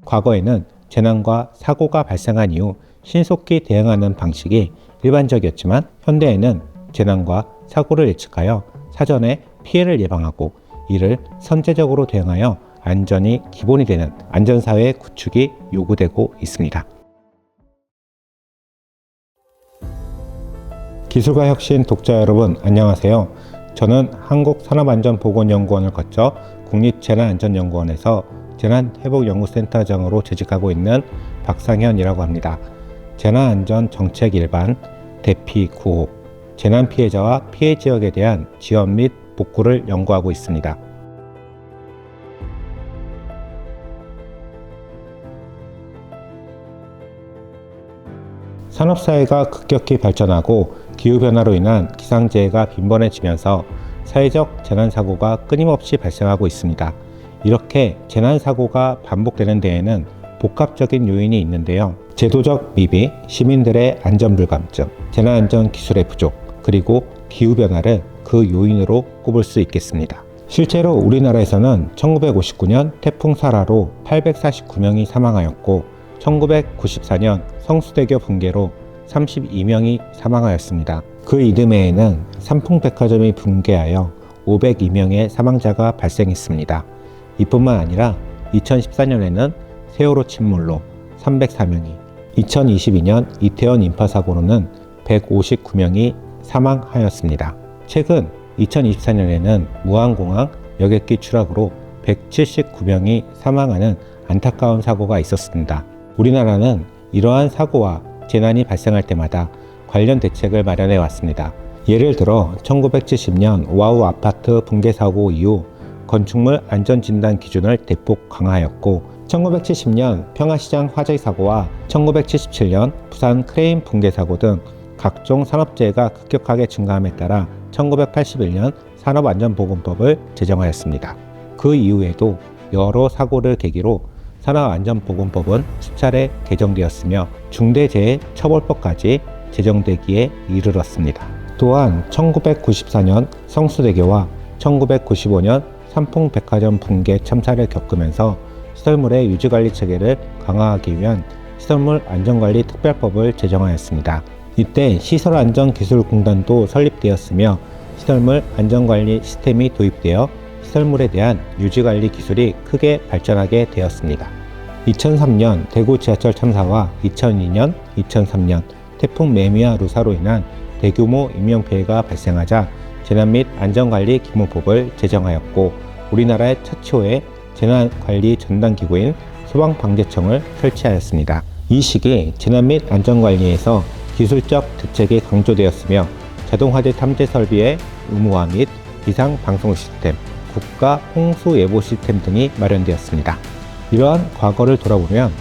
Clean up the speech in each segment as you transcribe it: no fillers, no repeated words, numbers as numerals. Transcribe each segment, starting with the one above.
과거에는 재난과 사고가 발생한 이후 신속히 대응하는 방식이 일반적이었지만 현대에는 재난과 사고를 예측하여 사전에 피해를 예방하고 이를 선제적으로 대응하여 안전이 기본이 되는 안전사회 구축이 요구되고 있습니다. 기술과 혁신 독자 여러분 안녕하세요. 저는 한국산업안전보건연구원을 거쳐 국립재난안전연구원에서 재난회복연구센터장으로 재직하고 있는 박상현이라고 합니다. 재난안전정책 일반, 대피, 구호, 재난피해자와 피해 지역에 대한 지원 및 복구를 연구하고 있습니다. 산업사회가 급격히 발전하고 기후변화로 인한 기상재해가 빈번해지면서 사회적 재난사고가 끊임없이 발생하고 있습니다. 이렇게 재난사고가 반복되는 데에는 복합적인 요인이 있는데요. 제도적 미비, 시민들의 안전불감증, 재난안전기술의 부족, 그리고 기후변화를 그 요인으로 꼽을 수 있겠습니다. 실제로 우리나라에서는 1959년 태풍 사라로 849명이 사망하였고 1994년 성수대교 붕괴로 32명이 사망하였습니다. 그 이듬해에는 삼풍백화점이 붕괴하여 502명의 사망자가 발생했습니다. 이뿐만 아니라 2014년에는 세월호 침몰로 304명이, 2022년 이태원 인파사고로는 159명이 사망하였습니다. 최근 2024년에는 무안공항 여객기 추락으로 179명이 사망하는 안타까운 사고가 있었습니다. 우리나라는 이러한 사고와 재난이 발생할 때마다 관련 대책을 마련해 왔습니다. 예를 들어 1970년 오하우 아파트 붕괴 사고 이후 건축물 안전진단 기준을 대폭 강화하였고 1970년 평화시장 화재 사고와 1977년 부산 크레인 붕괴 사고 등 각종 산업재해가 급격하게 증가함에 따라 1981년 산업안전보건법을 제정하였습니다. 그 이후에도 여러 사고를 계기로 산업안전보건법은 수차례 개정되었으며 중대재해처벌법까지 제정되기에 이르렀습니다. 또한 1994년 성수대교와 1995년 삼풍백화점 붕괴 참사를 겪으면서 시설물의 유지관리 체계를 강화하기 위한 시설물 안전관리 특별법을 제정하였습니다. 이때 시설안전기술공단도 설립되었으며 시설물 안전관리 시스템이 도입되어 시설물에 대한 유지관리 기술이 크게 발전하게 되었습니다. 2003년 대구 지하철 참사와 2002년, 2003년 태풍 매미와 루사로 인한 대규모 인명피해가 발생하자 재난 및 안전관리 기본법을 제정하였고 우리나라의 최초의 재난관리 전담기구인 소방방재청을 설치하였습니다. 이 시기 재난 및 안전관리에서 기술적 대책이 강조되었으며 자동화재 탐지 설비의 의무화 및 비상방송 시스템, 국가 홍수 예보 시스템 등이 마련되었습니다. 이러한 과거를 돌아보면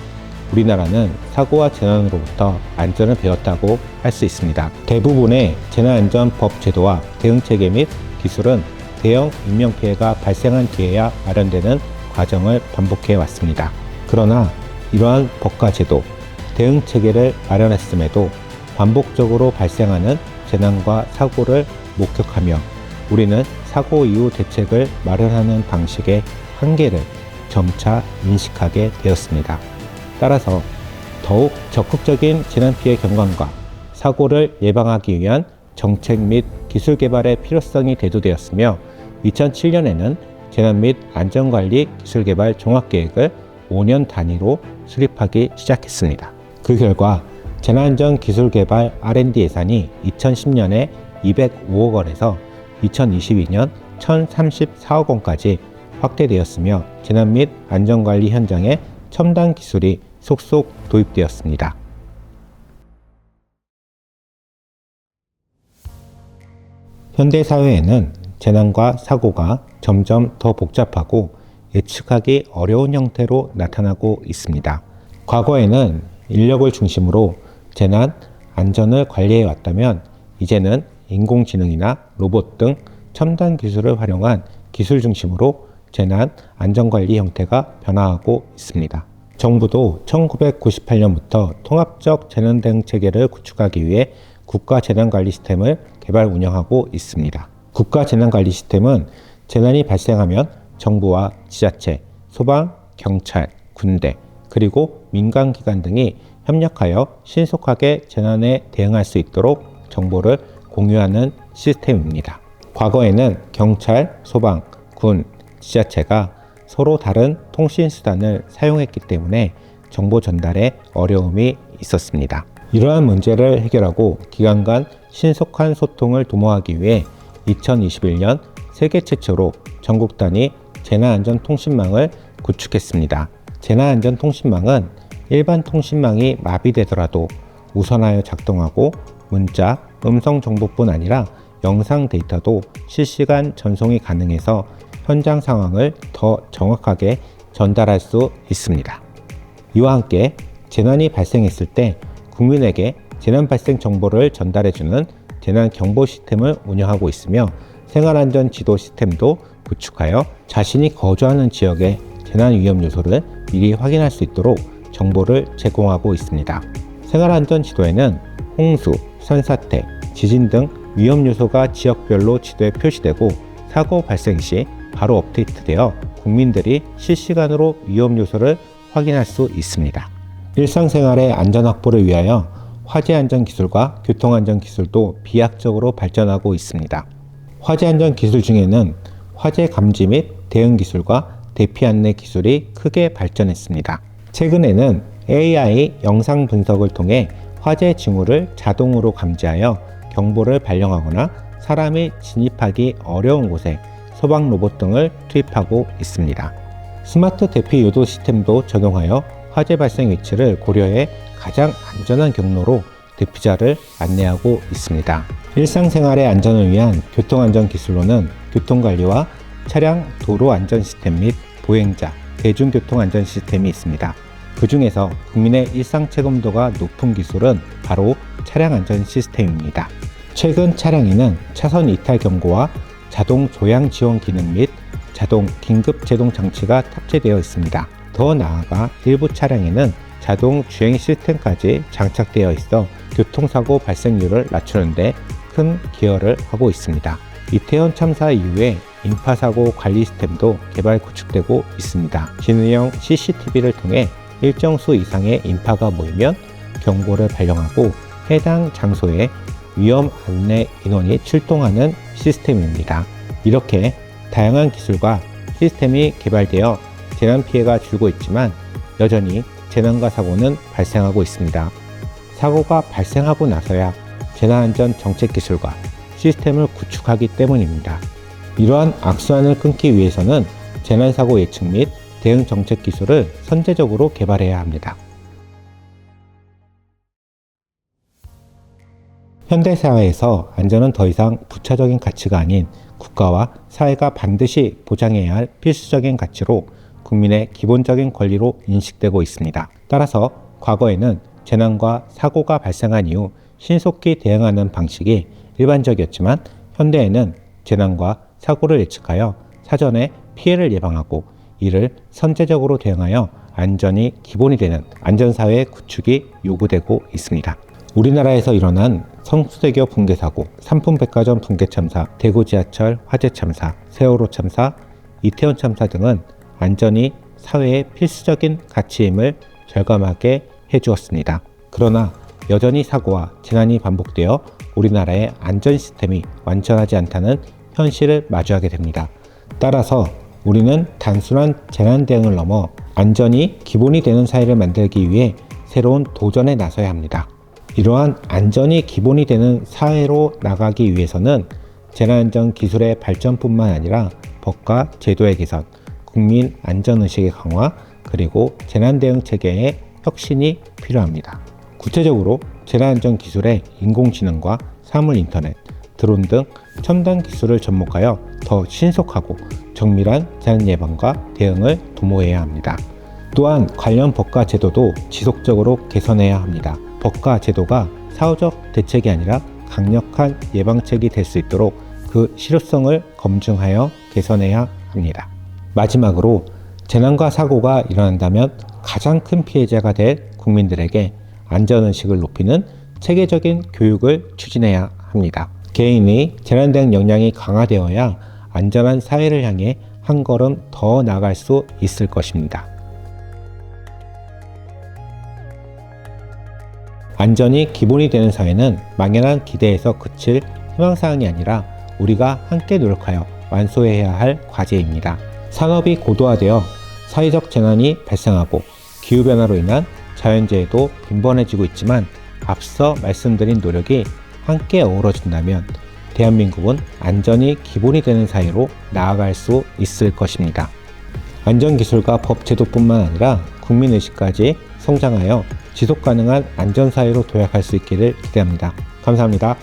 우리나라는 사고와 재난으로부터 안전을 배웠다고 할 수 있습니다. 대부분의 재난안전법 제도와 대응체계 및 기술은 대형 인명피해가 발생한 뒤에야 마련되는 과정을 반복해 왔습니다. 그러나 이러한 법과 제도, 대응체계를 마련했음에도 반복적으로 발생하는 재난과 사고를 목격하며 우리는 사고 이후 대책을 마련하는 방식의 한계를 점차 인식하게 되었습니다. 따라서 더욱 적극적인 재난피해 경감과 사고를 예방하기 위한 정책 및 기술 개발의 필요성이 대두되었으며 2007년에는 재난 및 안전관리 기술개발 종합계획을 5년 단위로 수립하기 시작했습니다. 그 결과 재난안전기술개발 R&D 예산이 2010년에 205억 원에서 2022년 1034억 원까지 확대되었으며 재난 및 안전관리 현장에 첨단 기술이 속속 도입되었습니다. 현대사회에는 재난과 사고가 점점 더 복잡하고 예측하기 어려운 형태로 나타나고 있습니다. 과거에는 인력을 중심으로 재난, 안전을 관리해 왔다면 이제는 인공지능이나 로봇 등 첨단 기술을 활용한 기술 중심으로 재난, 안전관리 형태가 변화하고 있습니다. 정부도 1998년부터 통합적 재난 대응 체계를 구축하기 위해 국가 재난관리 시스템을 개발 운영하고 있습니다. 국가 재난관리 시스템은 재난이 발생하면 정부와 지자체, 소방, 경찰, 군대, 그리고 민간기관 등이 협력하여 신속하게 재난에 대응할 수 있도록 정보를 공유하는 시스템입니다. 과거에는 경찰, 소방, 군, 지자체가 서로 다른 통신수단을 사용했기 때문에 정보 전달에 어려움이 있었습니다. 이러한 문제를 해결하고 기관 간 신속한 소통을 도모하기 위해 2021년 세계 최초로 전국 단위 재난안전통신망을 구축했습니다. 재난안전통신망은 일반 통신망이 마비되더라도 우선하여 작동하고 문자, 음성 정보뿐 아니라 영상 데이터도 실시간 전송이 가능해서 현장 상황을 더 정확하게 전달할 수 있습니다. 이와 함께 재난이 발생했을 때 국민에게 재난 발생 정보를 전달해주는 재난 경보 시스템을 운영하고 있으며 생활안전 지도 시스템도 구축하여 자신이 거주하는 지역의 재난 위험 요소를 미리 확인할 수 있도록 정보를 제공하고 있습니다. 생활안전 지도에는 홍수, 산사태, 지진 등 위험 요소가 지역별로 지도에 표시되고 사고 발생 시 바로 업데이트되어 국민들이 실시간으로 위험 요소를 확인할 수 있습니다. 일상생활의 안전 확보를 위하여 화재 안전 기술과 교통 안전 기술도 비약적으로 발전하고 있습니다. 화재 안전 기술 중에는 화재 감지 및 대응 기술과 대피 안내 기술이 크게 발전했습니다. 최근에는 AI 영상 분석을 통해 화재 징후를 자동으로 감지하여 경보를 발령하거나 사람이 진입하기 어려운 곳에 소방 로봇 등을 투입하고 있습니다. 스마트 대피 유도 시스템도 적용하여 화재 발생 위치를 고려해 가장 안전한 경로로 대피자를 안내하고 있습니다. 일상생활의 안전을 위한 교통안전 기술로는 교통관리와 차량 도로 안전 시스템 및 보행자, 대중교통 안전 시스템이 있습니다. 그 중에서 국민의 일상 체감도가 높은 기술은 바로 차량 안전 시스템입니다. 최근 차량에는 차선 이탈 경고와 자동 조향 지원 기능 및 자동 긴급 제동 장치가 탑재되어 있습니다. 더 나아가 일부 차량에는 자동 주행 시스템까지 장착되어 있어 교통사고 발생률을 낮추는 데 큰 기여를 하고 있습니다. 이태원 참사 이후에 인파사고 관리 시스템도 개발 구축되고 있습니다. 지능형 CCTV를 통해 일정 수 이상의 인파가 모이면 경보를 발령하고 해당 장소에 위험 안내 인원이 출동하는 시스템입니다. 이렇게 다양한 기술과 시스템이 개발되어 재난 피해가 줄고 있지만 여전히 재난과 사고는 발생하고 있습니다. 사고가 발생하고 나서야 재난안전 정책 기술과 시스템을 구축하기 때문입니다. 이러한 악순환을 끊기 위해서는 재난사고 예측 및 대응 정책 기술을 선제적으로 개발해야 합니다. 현대사회에서 안전은 더 이상 부차적인 가치가 아닌 국가와 사회가 반드시 보장해야 할 필수적인 가치로 국민의 기본적인 권리로 인식되고 있습니다. 따라서 과거에는 재난과 사고가 발생한 이후 신속히 대응하는 방식이 일반적이었지만 현대에는 재난과 사고를 예측하여 사전에 피해를 예방하고 이를 선제적으로 대응하여 안전이 기본이 되는 안전사회 구축이 요구되고 있습니다. 우리나라에서 일어난 성수대교 붕괴 사고, 삼풍백화점 붕괴 참사, 대구 지하철 화재 참사, 세월호 참사, 이태원 참사 등은 안전이 사회의 필수적인 가치임을 절감하게 해주었습니다. 그러나 여전히 사고와 재난이 반복되어 우리나라의 안전 시스템이 완전하지 않다는 현실을 마주하게 됩니다. 따라서 우리는 단순한 재난 대응을 넘어 안전이 기본이 되는 사회를 만들기 위해 새로운 도전에 나서야 합니다. 이러한 안전이 기본이 되는 사회로 나가기 위해서는 재난안전 기술의 발전뿐만 아니라 법과 제도의 개선, 국민 안전의식의 강화, 그리고 재난대응 체계의 혁신이 필요합니다. 구체적으로 재난안전 기술의 인공지능과 사물인터넷, 드론 등 첨단 기술을 접목하여 더 신속하고 정밀한 재난 예방과 대응을 도모해야 합니다. 또한 관련 법과 제도도 지속적으로 개선해야 합니다. 법과 제도가 사후적 대책이 아니라 강력한 예방책이 될 수 있도록 그 실효성을 검증하여 개선해야 합니다. 마지막으로 재난과 사고가 일어난다면 가장 큰 피해자가 될 국민들에게 안전의식을 높이는 체계적인 교육을 추진해야 합니다. 개인의 재난대응 역량이 강화되어야 안전한 사회를 향해 한 걸음 더 나아갈 수 있을 것입니다. 안전이 기본이 되는 사회는 막연한 기대에서 그칠 희망사항이 아니라 우리가 함께 노력하여 완수해야 할 과제입니다. 산업이 고도화되어 사회적 재난이 발생하고 기후변화로 인한 자연재해도 빈번해지고 있지만 앞서 말씀드린 노력이 함께 어우러진다면 대한민국은 안전이 기본이 되는 사회로 나아갈 수 있을 것입니다. 안전기술과 법제도뿐만 아니라 국민의식까지 성장하여 지속가능한 안전사회로 도약할 수 있기를 기대합니다. 감사합니다.